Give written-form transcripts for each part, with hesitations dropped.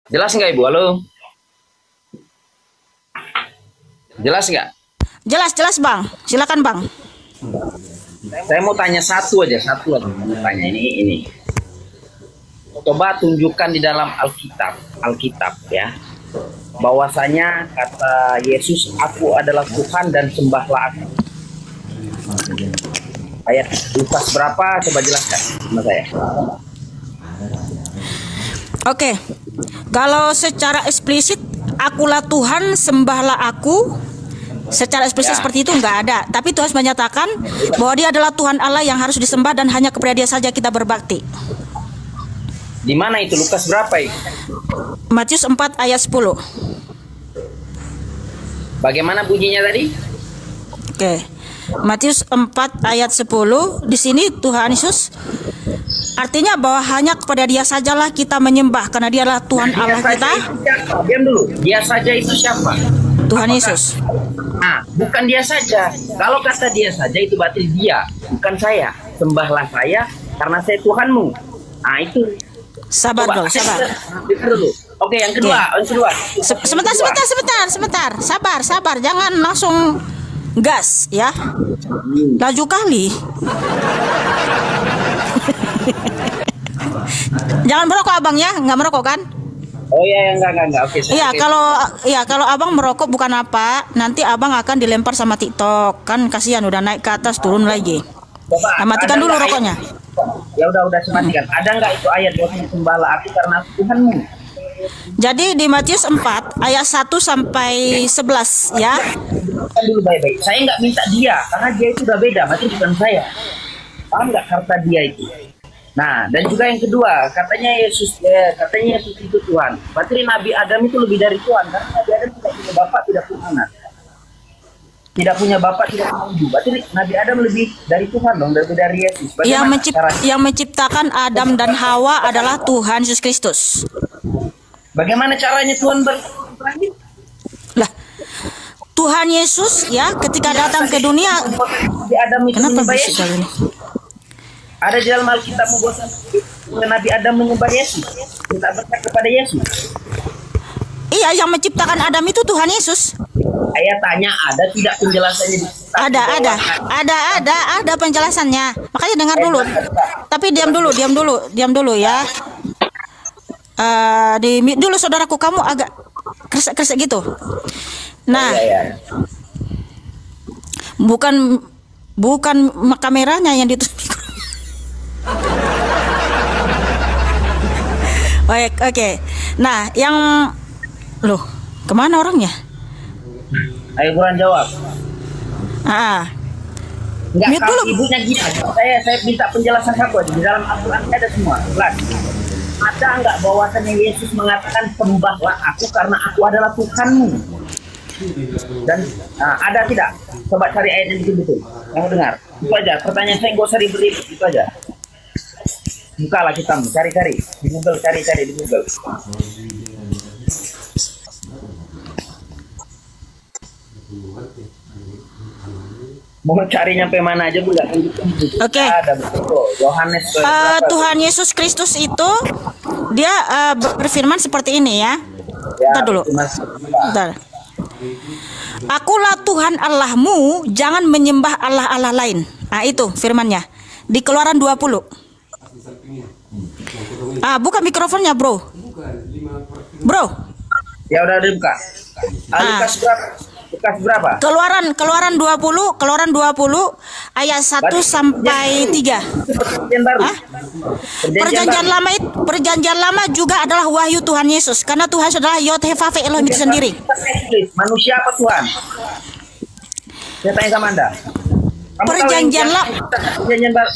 Jelas nggak Ibu? Halo? Jelas nggak? Jelas, jelas Bang. Silakan Bang. Saya mau tanya satu aja. Mau tanya ini. Coba tunjukkan di dalam Alkitab ya. Bahwasanya kata Yesus, aku adalah Tuhan dan sembahlah aku. Ayat Lukas berapa? Coba jelaskan sama saya. Oke. Kalau secara eksplisit, akulah Tuhan, sembahlah aku. Secara eksplisit seperti itu nggak ada. Tapi Tuhan menyatakan bahwa Dia adalah Tuhan Allah yang harus disembah dan hanya kepada Dia saja kita berbakti. Di mana itu? Lukas berapa itu? Matius 4 ayat 10. Bagaimana bunyinya tadi? Oke. Matius 4 ayat 10. Di sini Tuhan Yesus artinya bahwa hanya kepada Dia sajalah kita menyembah karena Dia adalah Tuhan Allah kita. Diam dulu. Dia saja itu siapa? Tuhan Yesus. Nah, bukan Dia saja. Kalau kata Dia saja itu berarti Dia, bukan saya. Sembahlah saya karena saya Tuhanmu. Nah, itu. Sabar dulu, sabar. Oke, yang kedua. Sebentar. Sabar. Jangan langsung gas ya. Laju kali. Jangan merokok Abang ya, nggak merokok kan? Oh iya, enggak. Oke. Kalau Abang merokok bukan apa, nanti Abang akan dilempar sama TikTok. Kan kasihan udah naik ke atas turun lagi. Coba, matikan dulu rokoknya. Ya udah matikan. Ada nggak itu ayat bahwa sembahlah aku karena aku Tuhanmu? Jadi di Matius 4 ayat 1 sampai 11 ya. Kan dulu baik-baik. Saya nggak minta Dia karena Dia itu udah beda, berarti bukan saya. Paham nggak kata Dia itu? Nah, dan juga yang kedua, katanya Yesus itu Tuhan. Berarti Nabi Adam itu lebih dari Tuhan karena Nabi Adam tidak punya bapak, tidak punya anak. Tidak punya bapak, tidak punya ibu. Berarti Nabi Adam lebih dari Tuhan dong, lebih dari Yesus. Yang menciptakan Adam dan Hawa adalah Tuhan Yesus Kristus. Bagaimana caranya Tuhan bertransit? Lah, Tuhan Yesus ya ketika datang ke dunia. Adam itu kenapa berisik kali ini? Ada di dalam Alkitab Nabi Adam menyembah Yesus. Kita berkat kepada Yesus. Iya, yang menciptakan Adam itu Tuhan Yesus. Saya tanya ada tidak penjelasannya? Ada penjelasannya. Makanya dengar dulu. Tapi diam dulu ya. Di mute dulu saudaraku, kamu agak kresek-kresek gitu. Nah, bukan kameranya yang ditutup. Oke. Nah, yang loh, kemana orangnya? Ayo Buran jawab. Enggak, dulu. Ibunya gini. Saya minta penjelasan satu aja. Di dalam Al-Quran ada semua. Jelas. Ada enggak bahwasannya Yesus mengatakan sembahlah aku karena aku adalah Tuhanmu? Dan ada tidak? Coba cari ayat yang betul-betul. Kamu dengar. Itu aja. Pertanyaan saya nggak usah ribet-ribet. Itu aja. Bukalah kita cari-cari di Google, cari-cari di Google. Mau cari nyampe mana aja Bu? Oke. Yohanes. Tuhan Yesus Kristus itu Dia berfirman seperti ini ya. Bentar dulu. Bentar. Akulah Tuhan Allahmu, jangan menyembah Allah-Allah lain. Nah itu firmannya di Keluaran 20. Buka mikrofonnya bro. Ya udah dibuka. Lukas berapa? Keluaran 20 ayat 1 sampai 3. Perjanjian lama juga adalah wahyu Tuhan Yesus karena Tuhan adalah Yod-Heh-Vav-He Elohim itu sendiri. Manusia apa Tuhan? Saya tanya sama Anda.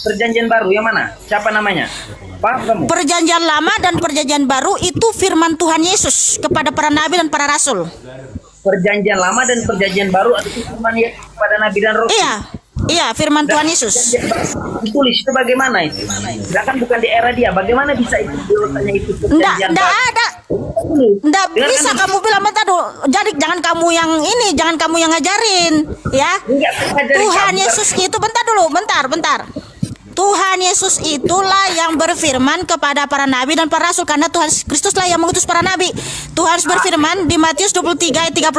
Perjanjian baru yang mana? Siapa namanya? Kamu? Perjanjian lama dan perjanjian baru itu firman Tuhan Yesus kepada para nabi dan para rasul. Perjanjian lama dan perjanjian baru atau firman Yesus kepada nabi dan rasul? Iya, firman Tuhan Yesus. Ditulis itu bagaimana itu? Sedangkan bukan di era Dia. Bagaimana bisa itu dulunya itu perjanjian baru? Enggak bisa kamu bilang bentar dulu. Jadi jangan kamu yang ngajarin ya. Tuhan Yesus itu bentar. Tuhan Yesus itulah yang berfirman kepada para nabi dan para rasul, karena Tuhan Kristuslah yang mengutus para nabi. Tuhan Yesus berfirman di Matius 23 ayat 34,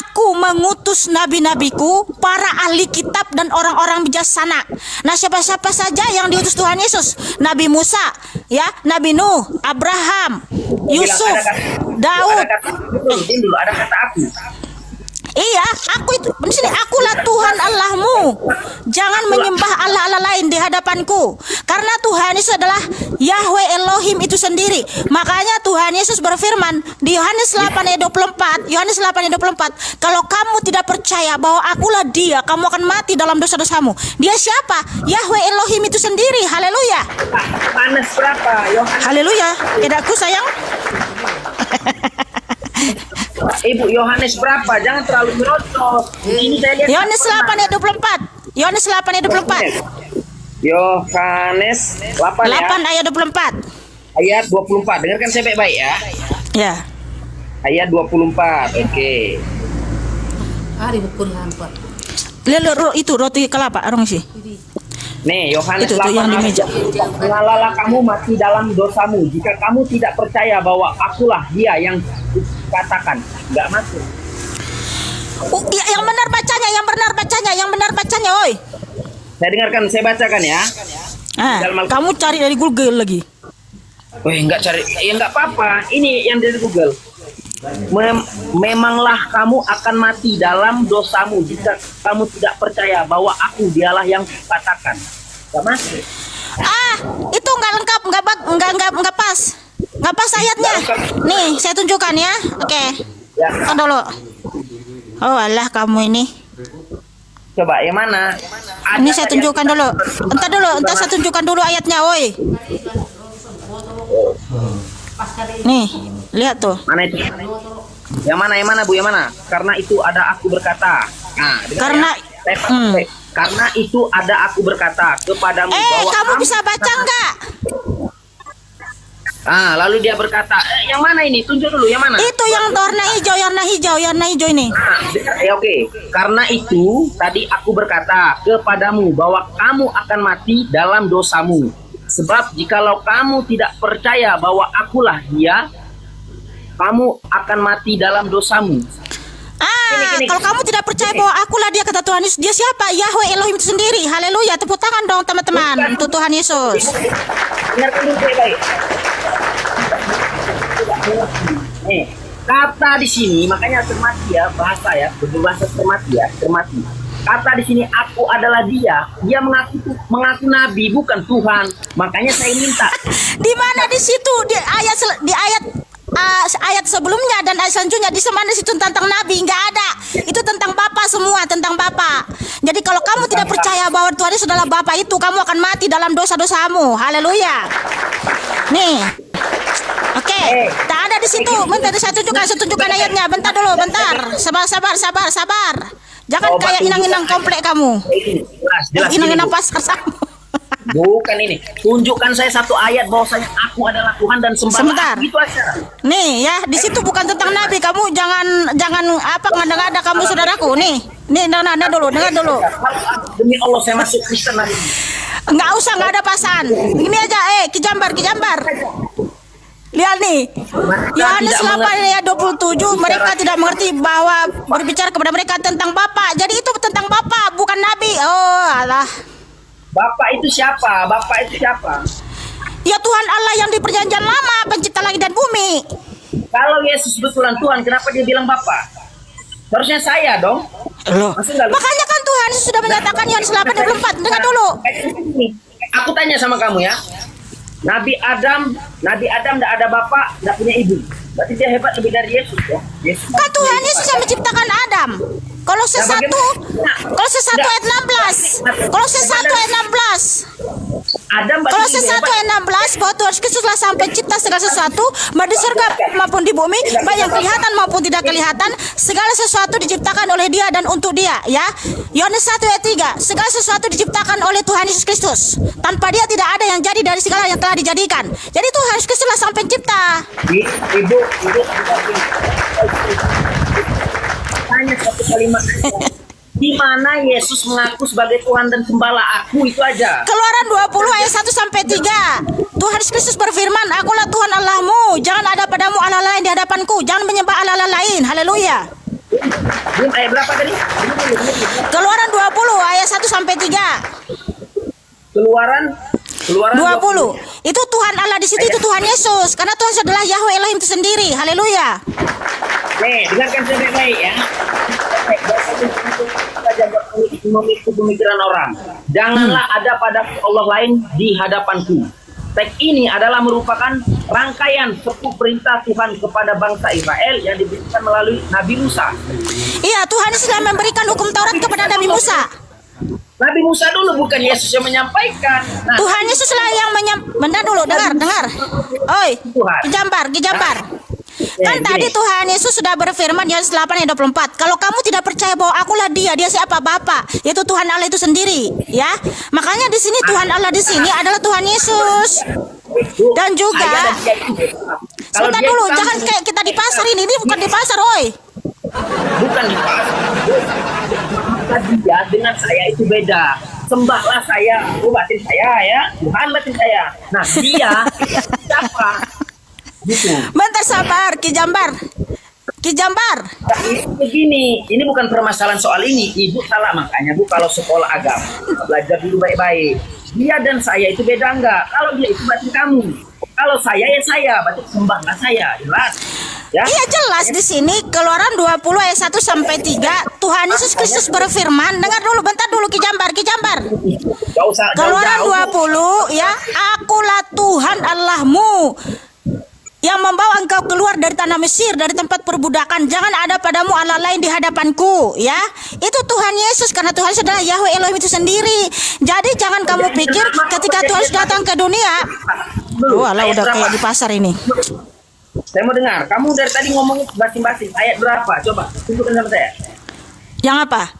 Aku mengutus nabi-nabiku, para ahli kitab dan orang-orang bijaksana. Nah, siapa-siapa saja yang diutus Tuhan Yesus? Nabi Musa, ya, Nabi Nuh, Abraham, Yusuf, Daud. Ada kata aku. Iya, aku itu di sini, akulah Tuhan Allahmu. Jangan menyembah Allah-Allah lain di hadapanku. Karena Tuhan Yesus adalah Yahweh Elohim itu sendiri. Makanya Tuhan Yesus berfirman di Yohanes 8 ayat 24, kalau kamu tidak percaya bahwa akulah Dia, kamu akan mati dalam dosa-dosamu. Dia siapa? Yahweh Elohim itu sendiri. Haleluya. Yohanes berapa? Haleluya. Tidakku sayang. Ibu, Yohanes berapa? Jangan terlalu merosot. Ini saya lihat Yohanes 8 ayat 24. Yohanes 8 ayat 24. Yohanes 8 ya. 8 ayat 24. Ayat 24. Dengarkan saya baik-baik ya. Ya. Ayat 24. Oke. Lihat itu roti kelapa arung sih. Nih, Yohanes Itu 8 yang di meja. Mengalah kamu mati dalam dosamu jika kamu tidak percaya bahwa akulah Dia yang katakan. Enggak masuk. Ya, yang benar bacanya, oi. Saya dengarkan, saya bacakan ya. Kamu cari dari Google lagi. Enggak cari, ya enggak apa-apa. Ini yang dari Google. Memanglah kamu akan mati dalam dosamu jika kamu tidak percaya bahwa aku Dialah yang katakan. Enggak masuk. Itu enggak lengkap, enggak pas. Enggak pas ayatnya. Nih, saya tunjukkan ya. Oke. Ya. Dulu. Oh, alah kamu ini. Coba yang mana? Ini saya tunjukkan dulu. Entar saya tunjukkan dulu ayatnya, woi. Nih, lihat tuh. Mana itu? Yang mana Bu? Yang mana? Karena itu ada aku berkata. Nah, karena itu ada aku berkata kepadamu bahwa kamu bisa baca enggak? Lalu dia berkata, yang mana ini? Tunjuk dulu yang mana? Itu yang warna hijau ini. Oke. Karena itu tadi aku berkata kepadamu bahwa kamu akan mati dalam dosamu. Sebab jikalau kamu tidak percaya bahwa akulah Dia, kamu akan mati dalam dosamu. Kalau kamu tidak percaya bahwa akulah Dia, kata Tuhan Yesus, Dia siapa? Yahweh Elohim itu sendiri. Haleluya. Tepuk tangan dong teman-teman untuk Tuhan Yesus. Dengarkan dulu baik-baik. Kata di sini, makanya cermati ya, bahasa ya, berbahasa cermati ya, cermati. Kata di sini aku adalah Dia. Dia mengaku nabi, bukan Tuhan. Makanya saya minta. Di mana di situ di ayat sebelumnya dan ayat selanjutnya di mana situ tentang nabi? Nggak ada. Itu tentang Bapa semua, tentang Bapa. Jadi kalau kamu tidak percaya bahwa Tuhan Yesus adalah Bapa itu, kamu akan mati dalam dosa-dosamu. Haleluya. Nih. Oke, tak ada di situ. Bentar saya tunjukkan ayatnya. Bentar. Sabar. Jangan kayak inang-inang komplek kamu. Jelas inang-inang pasar kamu. Bukan ini. Tunjukkan saya satu ayat bahwasanya aku adalah Tuhan dan sembah. Sebentar. Gitu aja. Nih ya, di situ bukan tentang nabi. Kamu jangan apa ngada-ngada kamu saudaraku. Nih dengar dulu. Demi Allah saya masuk Kristen lagi. Enggak usah, enggak ada pasan. Ini aja kijambar. Lihat nih, Yohanes 8 ayat 27, mereka tidak mengerti bahwa berbicara kepada mereka tentang Bapa. Jadi itu tentang Bapa, bukan Nabi. Oh alah. Bapak itu siapa? Ya Tuhan Allah yang di perjanjian lama, pencipta langit dan bumi. Kalau Yesus betulan Tuhan, kenapa dia bilang Bapa? Harusnya saya dong. Makanya kan Tuhan sudah menyatakan Yohanes 8 ayat 24. Dengar dulu. Aku tanya sama kamu ya. Nabi Adam tidak ada bapak, tidak punya ibu. Berarti dia hebat lebih dari Yesus ya. Kan Tuhan Yesus yang menciptakan Adam. Kalau sesatu ayat 16. Kalau sesatu ayat 16 bahwa Tuhan Kristuslah sang pencipta segala sesuatu, baik di surga maupun di bumi, baik yang kelihatan maupun tidak kelihatan, segala sesuatu diciptakan oleh Dia dan untuk Dia, ya. Yohanes 1 ayat 3, segala sesuatu diciptakan oleh Tuhan Yesus Kristus. Tanpa Dia tidak ada yang jadi dari segala yang telah dijadikan. Jadi Tuhan Yesus Kristuslah sang pencipta. Ibu tanya satu kalimat. di mana Yesus mengaku sebagai Tuhan dan Gembala aku, itu aja. Keluaran 20 ayat 1 sampai 3. Tuhan Yesus Kristus berfirman, "Akulah Tuhan Allahmu, jangan ada padamu Allah lain di hadapanku, jangan menyembah Allah lain." Haleluya. Belum ayat berapa tadi? Keluaran 20 ayat 1 sampai 3. Keluaran 20. Itu Tuhan Allah di situ, itu Tuhan Yesus. Karena Tuhan adalah Yahweh Elohim itu sendiri. Haleluya. Nih, dengarkan saya baik-baik ya. Memikir pemikiran orang. Janganlah ada pada Allah lain di hadapanku. Teks ini adalah merupakan rangkaian 10 perintah Tuhan kepada bangsa Israel yang diberikan melalui Nabi Musa. Iya, Tuhan sudah memberikan hukum Taurat kepada Nabi Musa. Nabi Musa dulu, bukan Yesus yang menyampaikan. Nah, Tuhan Yesuslah yang menyampaikan dulu. Dengar. Oi, Kijambar. Kan tadi Tuhan Yesus sudah berfirman di Yohanes 8 ayat 24. Kalau kamu tidak percaya bahwa akulah dia siapa? Bapa, yaitu Tuhan Allah itu sendiri, ya. Makanya di sini Tuhan Allah di sini adalah Tuhan Yesus. Dan juga sebentar dulu, jangan kayak kita di pasar ini bukan di pasar, oi. Bukan di pasar. Dia dengan saya itu beda. Sembahlah saya, batin saya ya, Tuhan batin saya. Nah, dia siapa? Gitu. Bentar sabar, Kijambar. Nah, begini, ini bukan permasalahan soal ini. Ibu salah, makanya Bu kalau sekolah agama belajar dulu baik-baik. Dia dan saya itu beda enggak? Kalau dia itu batin kamu. Kalau saya ya saya, berarti sembahlah saya, jelas. Ya? Iya jelas di sini Keluaran 20 ayat 1 sampai 3 Tuhan Yesus Kristus berfirman. Dengar dulu, bentar dulu Kijambar. Keluaran 20 ya, akulah Tuhan Allahmu yang membawa engkau keluar dari tanah Mesir, dari tempat perbudakan. Jangan ada padamu Allah lain di hadapanku, ya. Itu Tuhan Yesus, karena Tuhan adalah Yahweh Elohim itu sendiri. Jadi jangan kamu pikir ketika Tuhan datang ke dunia, walah udah kayak di pasar ini. Saya mau dengar, kamu dari tadi ngomong basing-basing. Ayat berapa? Coba tunjukkan sama saya. Yang apa?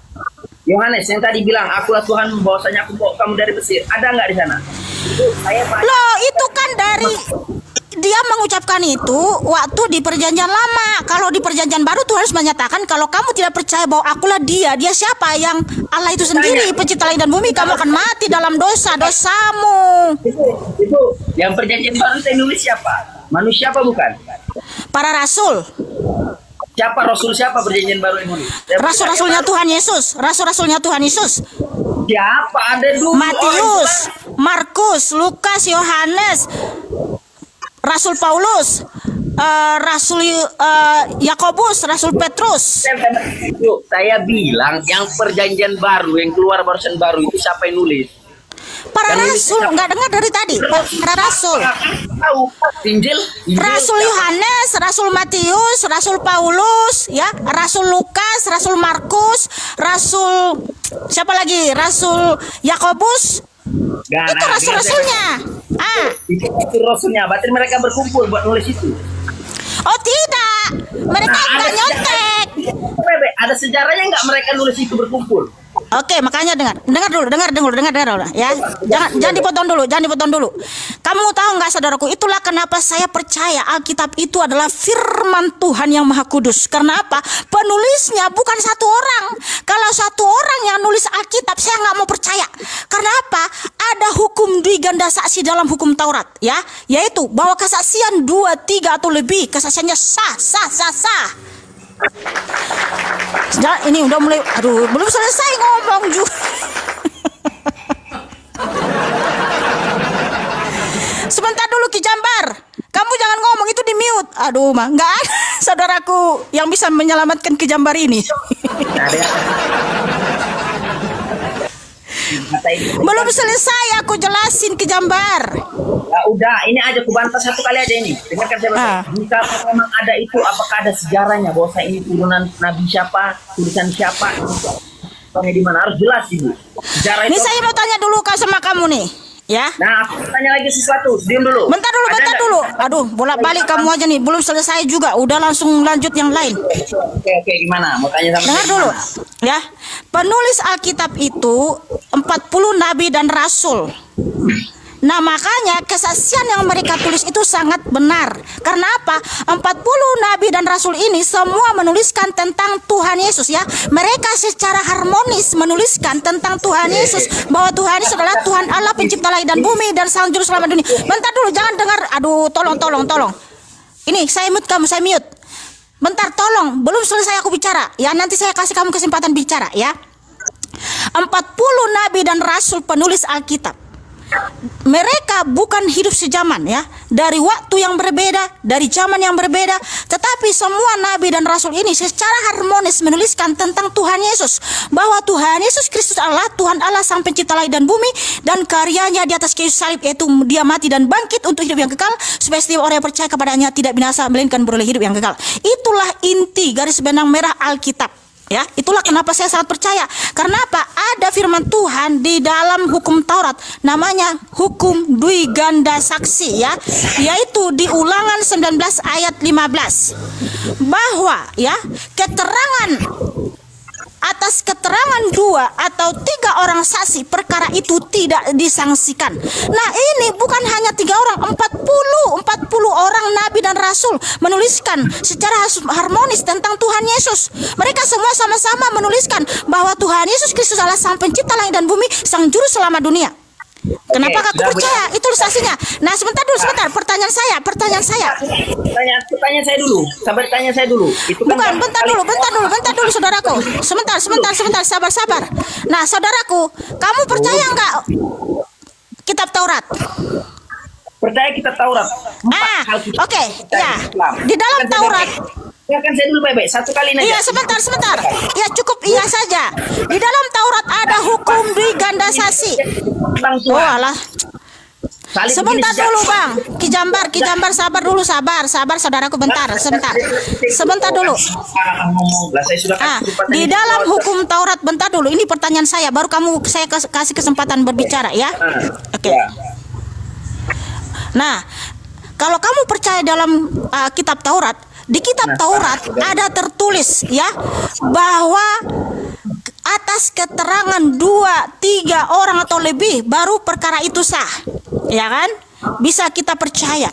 Yohanes yang tadi bilang, akulah Tuhan, bahwasanya aku bawa kamu dari Mesir. Ada nggak di sana? Loh, itu kan dari dia mengucapkan itu waktu di perjanjian lama. Kalau di perjanjian baru Tuhan harus menyatakan kalau kamu tidak percaya bahwa akulah dia siapa? Yang Allah itu sendiri, pencipta langit dan bumi, kamu akan mati dalam dosamu. Itu yang perjanjian baru saya nulis siapa? Manusia apa bukan? Para rasul. Siapa rasul, siapa perjanjian baru yang nulis? Rasul-rasulnya Tuhan Yesus. Rasul-rasulnya Tuhan Yesus. Siapa? Ada dulu. Matius, Markus, Lukas, Yohanes, Rasul Paulus, Rasul Yakobus, Rasul Petrus. Saya bilang yang perjanjian baru, yang keluar barusan baru itu siapa yang nulis? Para rasul, nggak dengar dari tadi. Para rasul. Injil. Rasul Yohanes, Rasul Matius, Rasul Paulus, ya, Rasul Lukas, Rasul Markus, Rasul siapa lagi? Rasul Yakobus. Itu rasul-rasulnya. Itu rasulnya. Berarti mereka berkumpul buat nulis itu. Oh tidak, mereka nggak nyontek. Ada sejarahnya nggak mereka nulis itu berkumpul? Oke, makanya dengar dulu ya. Jangan dipotong dulu. Kamu tahu nggak, saudaraku, itulah kenapa saya percaya Alkitab itu adalah firman Tuhan yang Maha Kudus. Karena apa? Penulisnya bukan satu orang. Kalau satu orang yang nulis Alkitab, saya nggak mau percaya. Karena apa? Ada hukum dui ganda saksi dalam hukum Taurat, ya, yaitu bahwa kesaksian 2, 3 atau lebih, kesaksiannya sah. Ini udah mulai, belum selesai ngomong juga. Sebentar dulu Kijambar, kamu jangan ngomong, itu di mute. Aduh mah, nggak ada saudaraku yang bisa menyelamatkan Kijambar ini. Belum selesai aku jelasin Kijambar. Ya udah, ini aja aku bantah satu kali aja ini. Dengarkan saya. Jika memang ada itu, apakah ada sejarahnya bahwa ini turunan Nabi siapa, tulisan siapa? Di mana harus jelas Ibu. Sejarah ini itu. Saya mau tanya dulu sama kamu nih, ya. Nah, aku tanya lagi sesuatu. Diam dulu. Bentar dulu. Aduh, bolak-balik kamu aja nih. Belum selesai juga. Udah langsung lanjut yang lain. Oke, gimana? Mau tanya sama dengar dulu, ya. Penulis Alkitab itu 40 nabi dan rasul. Nah, makanya kesaksian yang mereka tulis itu sangat benar. Karena apa? 40 nabi dan rasul ini semua menuliskan tentang Tuhan Yesus ya. Mereka secara harmonis menuliskan tentang Tuhan Yesus, bahwa Tuhan Yesus adalah Tuhan Allah pencipta langit dan bumi dan sang juru selamat dunia. Bentar dulu, jangan dengar. Aduh, tolong. Ini saya mute kamu, saya mute. Bentar, tolong. Belum selesai aku bicara. Ya, nanti saya kasih kamu kesempatan bicara ya. 40 nabi dan rasul penulis Alkitab. Mereka bukan hidup sejaman ya, dari waktu yang berbeda, dari zaman yang berbeda, tetapi semua nabi dan rasul ini secara harmonis menuliskan tentang Tuhan Yesus, bahwa Tuhan Yesus Kristus adalah Tuhan Allah sang pencipta langit dan bumi, dan karyanya di atas kayu salib, yaitu dia mati dan bangkit untuk hidup yang kekal, supaya setiap orang yang percaya kepadanya tidak binasa melainkan beroleh hidup yang kekal. Itulah inti garis benang merah Alkitab. Ya, itulah kenapa saya sangat percaya. Karena apa? Ada firman Tuhan di dalam hukum Taurat, namanya hukum dui ganda saksi ya, yaitu di Ulangan 19 ayat 15, bahwa ya, keterangan atas keterangan 2 atau 3 orang saksi perkara itu tidak disangsikan. Nah, ini bukan hanya 3 orang, 40 orang nabi dan rasul menuliskan secara harmonis tentang Tuhan Yesus. Mereka semua sama-sama menuliskan bahwa Tuhan Yesus Kristus adalah sang pencipta langit dan bumi, sang juru selamat dunia. Kenapa aku percaya? Itu saksinya. Nah, sebentar. Pertanyaan saya. Pertanyaan saya dulu. Sabar, tanya saya dulu. Itu kan bukan, bentar dulu, saudaraku. Sebentar, sabar. Nah, saudaraku, kamu percaya enggak kitab Taurat? Percaya kitab Taurat. Oke. Ya. Di dalam Taurat. Dengarkan saya dulu baik-baik. Satu kali aja. Iya, sebentar. Ya, cukup iya saja. Di dalam Taurat ada hukum dui ganda saksi. Oh, alah. Sebentar dulu, Bang. Kijambar, sabar dulu, sabar saudaraku, bentar, sebentar dulu. Di dalam hukum Taurat, bentar dulu, ini pertanyaan saya, baru saya kasih kesempatan berbicara ya. Oke. Nah, kalau kamu percaya dalam kitab Taurat, di kitab Taurat ada tertulis ya, bahwa atas keterangan 2-3 orang atau lebih baru perkara itu sah, ya kan? Bisa kita percaya.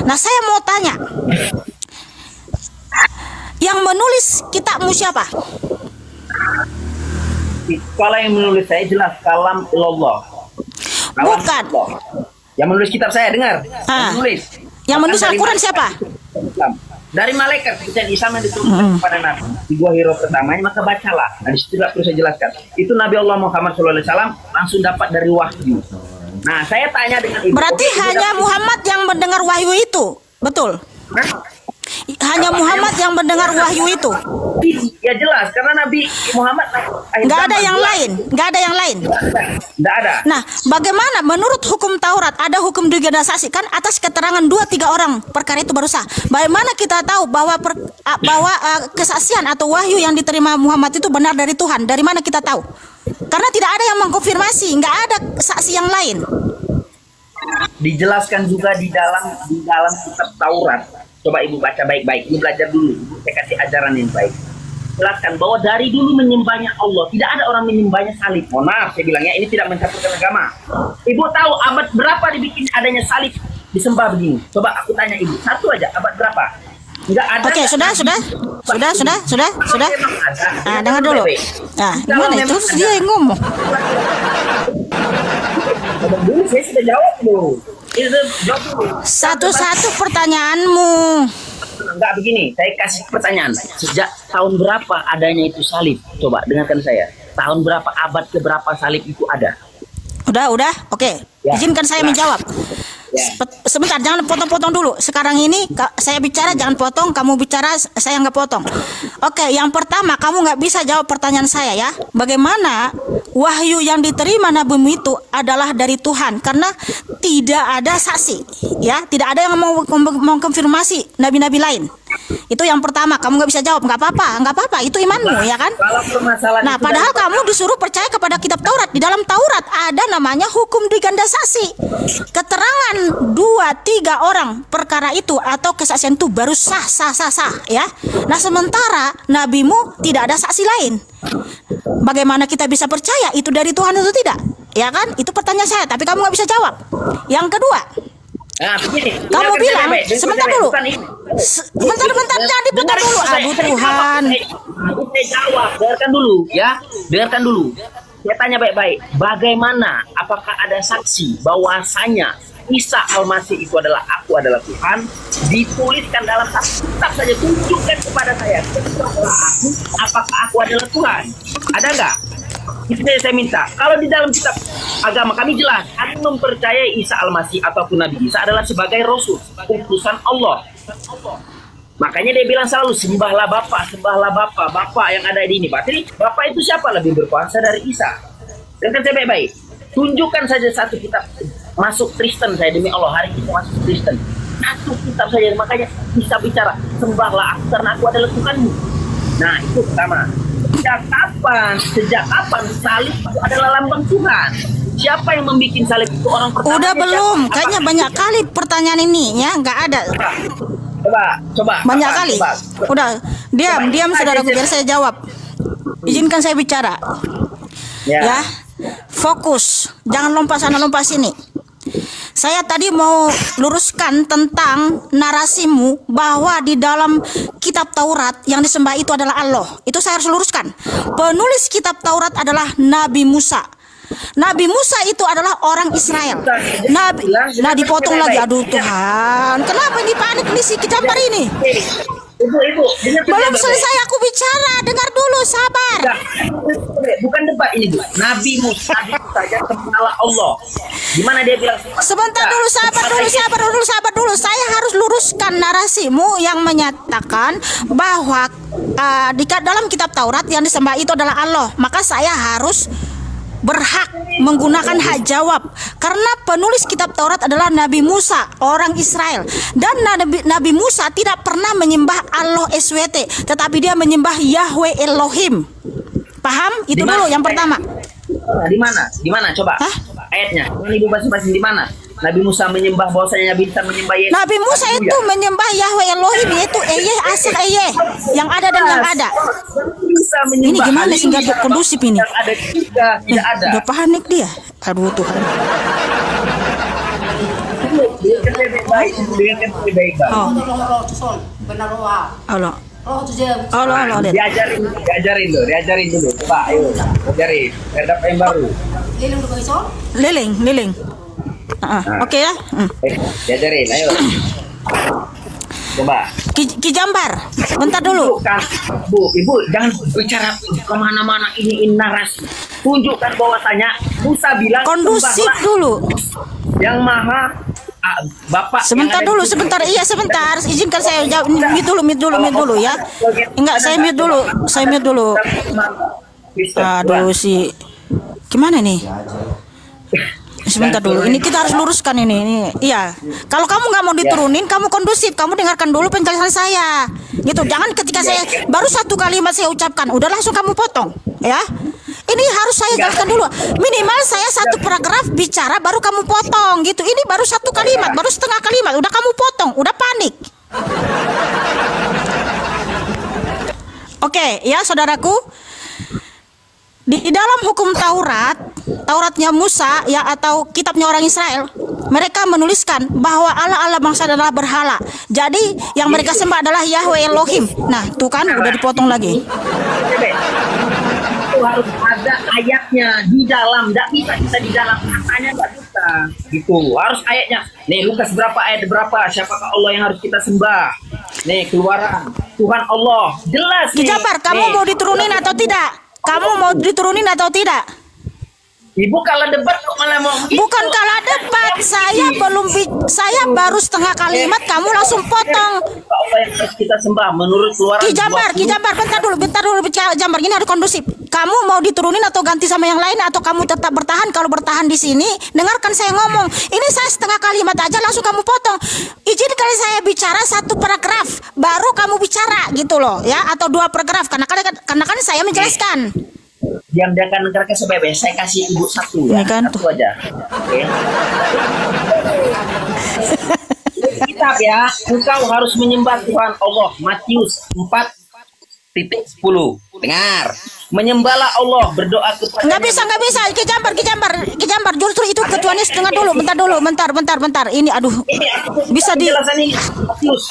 Nah, saya mau tanya, yang menulis kitabmu siapa? Kalau yang menulis saya jelas kalam Allah. Bukan. Yang menulis kitab saya, dengar. Yang menulis Al-Quran siapa? Dari malaikat kepercayaan Islam yang diturunkan kepada Nabi di Gua Hira pertamanya, maka bacalah. Nah, di situ perlu saya jelaskan. Itu Nabi Allah Muhammad SAW langsung dapat dari wahyu. Nah, saya tanya dengan ibu. Berarti hanya Muhammad yang mendengar wahyu itu, betul? Hanya Muhammad yang mendengar wahyu itu. Ya jelas, karena Nabi Muhammad nggak ada yang lain, nggak ada. Nah, bagaimana menurut hukum Taurat ada hukum dui ganda saksi kan atas keterangan 2-3 orang perkara itu baru sah. Bagaimana kita tahu bahwa kesaksian atau wahyu yang diterima Muhammad itu benar dari Tuhan? Dari mana kita tahu? Karena tidak ada yang mengkonfirmasi, nggak ada saksi yang lain. Dijelaskan juga di dalam kitab Taurat. Coba ibu baca baik-baik, ibu belajar dulu, saya kasih ajaran yang baik. Jelaskan bahwa dari dulu menyembahnya Allah, tidak ada orang menyembahnya salib. Mohon maaf, saya bilangnya ini tidak mencampurkan agama. Ibu tahu abad berapa dibikin adanya salib disembah begini? Coba aku tanya ibu, satu aja, abad berapa? Enggak ada. Oke, sudah. Nah, dengar dulu. Nah, gimana terus dia yang ngomong? Dulu saya sudah jawab dulu. Satu-satu pertanyaanmu. Enggak begini, saya kasih pertanyaan. Sejak tahun berapa adanya itu salib? Coba dengarkan saya. Tahun berapa, abad ke berapa salib itu ada? Udah. Oke. Ya, izinkan saya menjawab. Ya. Sebentar, jangan potong-potong dulu. Sekarang ini saya bicara, jangan potong. Kamu bicara, saya nggak potong. Oke, yang pertama, kamu nggak bisa jawab pertanyaan saya ya. Bagaimana wahyu yang diterima nabimu itu adalah dari Tuhan? Karena tidak ada saksi, ya. Tidak ada yang mau mengkonfirmasi nabi-nabi lain. Itu yang pertama, kamu nggak bisa jawab. Nggak apa-apa. Itu imanmu, ya kan? Nah, padahal kamu disuruh percaya kepada kitab Taurat. Di dalam Taurat ada namanya hukum dui ganda saksi. Keterangan 2-3 orang perkara itu atau kesaksian itu baru sah, ya. Nah, sementara nabimu tidak ada saksi lain. Bagaimana kita bisa percaya itu dari Tuhan atau tidak? ya kan? Itu pertanyaan saya, tapi kamu nggak bisa jawab. Yang kedua, nah, begini, kamu bilang, sebentar dulu, sebentar, jangan dipotong dulu. Aduh Tuhan. Saya jawab, dengarkan dulu ya, dengarkan dulu. Saya tanya baik-baik, bagaimana? Apakah ada saksi bahwasanya Isa Al-Masih itu adalah aku adalah Tuhan? Dituliskan dalam satu kitab saja, tunjukkan kepada saya. Apakah aku adalah Tuhan? Ada nggak? Itu saya minta. Kalau di dalam kitab agama kami jelas, kami mempercayai Isa Al-Masih ataupun Nabi Isa adalah sebagai Rasul, utusan Allah. Makanya dia bilang selalu sembahlah Bapa, sembahlah Bapa, Bapa yang ada di ini. Berarti Bapa itu siapa lebih berkuasa dari Isa? Dengarkan saya baik-baik. Tunjukkan saja satu kitab masuk Kristen, saya demi Allah hari ini masuk Kristen. Satu kitab saja, makanya bisa bicara sembahlah aku karena aku adalah Tuhanmu. Nah itu pertama. Sejak kapan salib itu adalah lambang Tuhan? Siapa yang membuat salib itu orang pertama? Udah belum? Kayaknya banyak kali pertanyaan ini ya, nggak ada. Coba. Banyak kali. Coba. Udah, diam saudaraku, biar saya jawab. Izinkan saya bicara. Ya. Fokus, jangan lompat sana lompat sini. Saya tadi mau luruskan tentang narasimu bahwa di dalam kitab Taurat yang disembah itu adalah Allah. Itu saya harus luruskan. Penulis kitab Taurat adalah Nabi Musa. Nabi Musa itu adalah orang Israel. Nah dipotong lagi. Aduh Tuhan, kenapa ini panik nih si Kijambar ini? Ibu, belum selesai aku bicara, dengar dulu, sabar. Bukan debat ini, Bu. Nabi Musa saja kepala Allah. Gimana dia bilang? Sebentar dulu, sabar dulu. Saya harus luruskan narasimu yang menyatakan bahwa dalam kitab Taurat yang disembah itu adalah Allah. Maka saya harus berhak menggunakan hak jawab karena penulis kitab Taurat adalah Nabi Musa, orang Israel, dan Nabi Musa tidak pernah menyembah Allah SWT, tetapi dia menyembah Yahweh Elohim. Paham? Itu dulu yang pertama. Di mana? Coba. Hah? Ayatnya. Ibu masing-masing di mana? Nabi Musa menyembah, bahwasanya Nabi Musa menyembah Yesus. Nabi Musa itu menyembah Yahweh Elohim, yaitu Eyeh Asir Eyeh, yang ada dan yang ada. Ini gimana sih nggak kondusif ini? Yang ada juga tidak ada. Udah panik dia. Aduh Tuhan. Allah. Diajarin dulu. Coba, ayo, ajarin. Ada yang baru. Liling. Oke ya. Diajarin, ayo. Coba. Kijambar, bentar dulu. Bu, Ibu jangan bicara kemana-mana ini narasi. Tunjukkan bahwasanya Musa bilang kondusif dulu. Yang maha Bapak. Sebentar dulu. Iya sebentar. Izinkan saya jawab. Mute dulu ya. Enggak, saya mute dulu. Aduh sih. Gimana nih? Sebentar dulu, ini kita harus luruskan ini. Iya, kalau kamu nggak mau diturunin, kamu kondusif, kamu dengarkan dulu penjelasan saya, gitu. Jangan ketika saya baru satu kalimat saya ucapkan, udah langsung kamu potong, ya. Ini harus saya jelaskan dulu. Minimal saya satu paragraf bicara, baru kamu potong, gitu. Ini baru satu kalimat, baru setengah kalimat, udah kamu potong, udah panik. Oke, ya saudaraku. Di dalam hukum Tauratnya Musa ya, atau kitabnya orang Israel, mereka menuliskan bahwa Allah bangsa adalah berhala. Jadi yang mereka sembah adalah Yahweh Elohim. Nah, tuh kan udah dipotong lagi. Itu harus ada ayatnya di dalam, tidak bisa kita di dalam katanya nggak bisa. Gitu, harus ayatnya. Nih Lukas ayat berapa? Siapakah Allah yang harus kita sembah? Nih Keluaran, Tuhan Allah, jelas. Kijambar, kamu mau diturunin atau tidak? Ibu kalau debat kok malah mau gitu. Bukan kalau debat, saya baru setengah kalimat kamu langsung potong. Apa yang harus kita sembah menurut Keluaran? Kijambar, bentar dulu, Kijambar, ini harus kondusif. Kamu mau diturunin atau ganti sama yang lain, atau kamu tetap bertahan? Kalau bertahan di sini, dengarkan saya ngomong. Ini saya setengah kalimat aja langsung kamu potong. Izinkan saya bicara satu paragraf, baru kamu bicara gitu loh, ya, atau dua paragraf, karena kan saya menjelaskan. Yang dia akan negara sebebas, saya kasih Ibu satu ya, satu aja. Oke. Kitab ya, engkau harus menyembah Tuhan Allah. Matius 4 10. Dengar. Menyembahlah Allah, berdoa kepada. Nggak bisa. Kijambar. Justru itu ketuanya setengah dulu. Bentar. Ini aduh. Ini Bisa di penjelasan ini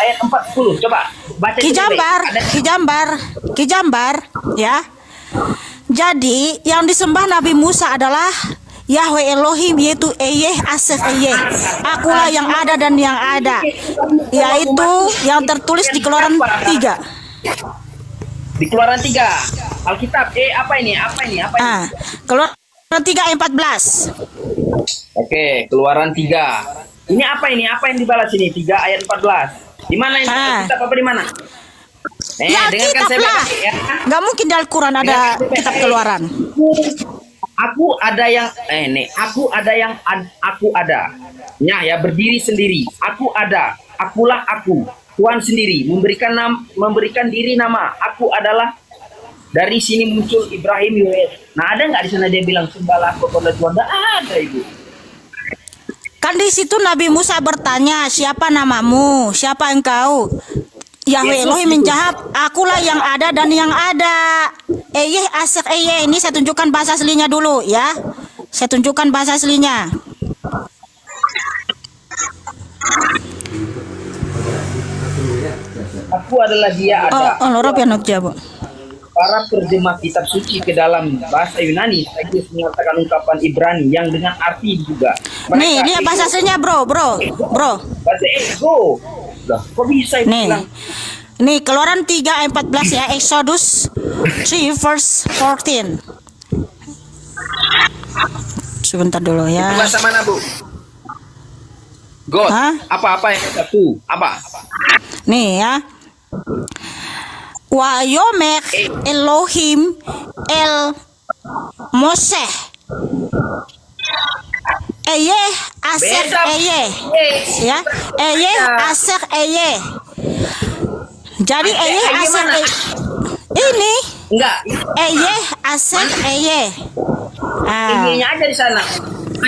ayat 40. Coba baca. Kijambar, ya. Jadi yang disembah Nabi Musa adalah Yahweh Elohim, yaitu Eyeh Asef Eyeh. Akulah yang ada dan yang ada, yaitu yang tertulis di Keluaran 3. Di Keluaran 3 Alkitab. Apa ini? Keluaran 3 ayat 14. Oke, Keluaran 3. Ini apa ini? Apa yang dibalas ini? 3 ayat 14. Di mana ini? Alkitab apa di mana? Ya Alkitab lah. Ya. Nggak mungkin di Al-Quran ada kitab Keluaran. Aku ada yang aku ada. Ya, berdiri sendiri. Aku ada. Akulah aku. Tuhan sendiri memberikan diri nama. Aku adalah. Dari sini muncul Ibrahim Yahweh. Nah, ada nggak di sana dia bilang sembahlah kepada Tuhan? Nggak ada itu. Kan di situ Nabi Musa bertanya, siapa namamu? Siapa engkau? Yahweh Elohim menjawab, akulah yang ada dan yang ada. Eyeh Asek Eyeh. Ini saya tunjukkan bahasa aslinya dulu ya. Saya tunjukkan bahasa aslinya. Aku adalah dia ada. Para terjemah kitab suci ke dalam bahasa Yunani sekaligus mengatakan ungkapan Ibrani yang dengan arti juga. Nih, lihat bahasa aslinya, bro. Bahasa ego. Kok bisa itu bilang? Nih, Keluaran 3 ayat 14 ya, Exodus 3 verse 14. Sebentar dulu ya. Itu bahasa mana, Bu? God. Apa yang satu? Apa? Nih ya. Wayomer Elohim El Moseh Eyeh Asek Eyeh, ya. Eyeh Asek Eyeh. Jadi Eyeh Asek ini enggak. Eyeh Asek Eyeh. Ininya aja di sana.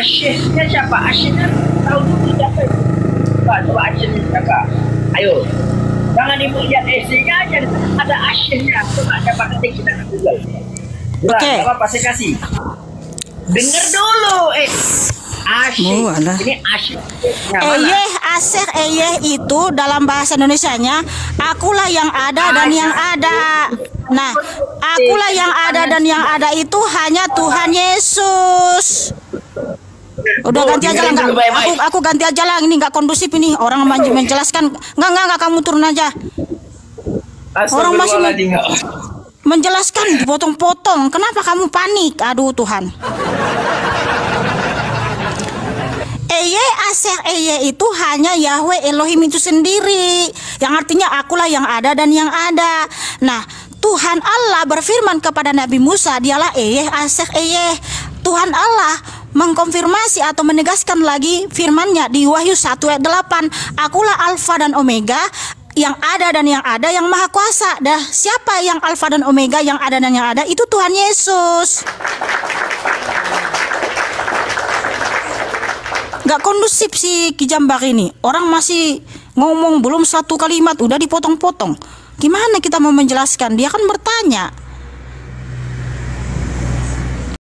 Asyiknya siapa? Asyiknya tahu dulu siapa itu. Coba asyiknya siapa? Ayo. Jangan ibu lihat esnya aja, ada asyiknya. Coba ketik kita ke Google. Oke. Apa saya kasih? Dengar dulu, asyik. Ini asyik. Eyeh Asek Eyeh itu dalam bahasa Indonesianya, akulah yang ada dan yang ada. Nah, akulah yang ada dan yang ada itu hanya Tuhan Yesus. Udah ganti aja lah, aku ganti aja lah, ini nggak kondusif ini, orang menjelaskan. Nggak, kamu turun aja. Orang masih menjelaskan dipotong-potong. Kenapa kamu panik? Aduh Tuhan. Eyeh Asek Eyeh itu hanya Yahweh Elohim itu sendiri, yang artinya akulah yang ada dan yang ada. Nah, Tuhan Allah berfirman kepada Nabi Musa, dialah Eyeh Asek Eyeh. Tuhan Allah mengkonfirmasi atau menegaskan lagi firman-Nya di Wahyu 1 ayat 8, akulah Alfa dan Omega, yang ada dan yang ada, yang maha kuasa. Dah, siapa yang Alfa dan Omega, yang ada dan yang ada? Itu Tuhan Yesus. Gak kondusif si Kijambar ini. Orang masih ngomong belum satu kalimat udah dipotong-potong. Gimana kita mau menjelaskan? Dia kan bertanya.